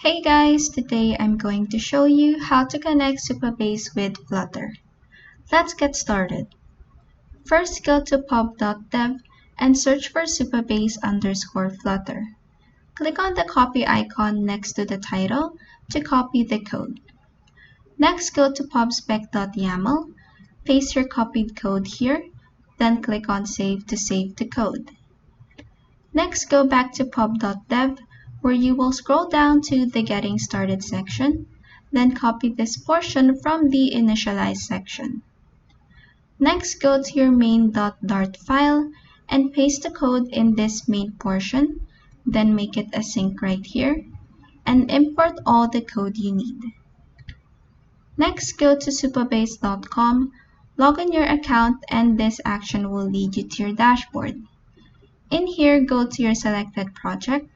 Hey guys, today I'm going to show you how to connect Supabase with Flutter. Let's get started. First, go to pub.dev and search for Supabase_Flutter. Click on the copy icon next to the title to copy the code. Next, go to pubspec.yaml, paste your copied code here, then click on Save to save the code. Next, go back to pub.dev where you will scroll down to the Getting Started section, then copy this portion from the Initialize section. Next, go to your main.dart file and paste the code in this main portion, then make it async right here, and import all the code you need. Next, go to supabase.com, log in your account, and this action will lead you to your dashboard. In here, go to your selected project.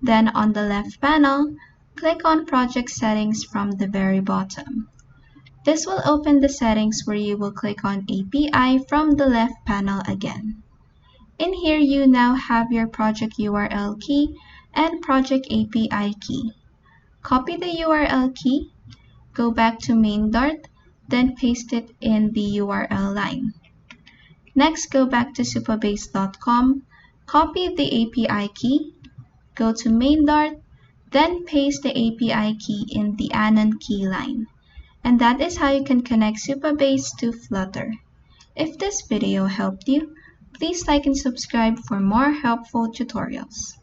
Then on the left panel, click on Project Settings from the very bottom. This will open the settings where you will click on API from the left panel again. In here, you now have your project URL key and project API key. Copy the URL key, go back to main.dart, then paste it in the URL line. Next, go back to supabase.com, copy the API key, go to main.dart, then paste the API key in the anon key line. And that is how you can connect Supabase to Flutter. If this video helped you, please like and subscribe for more helpful tutorials.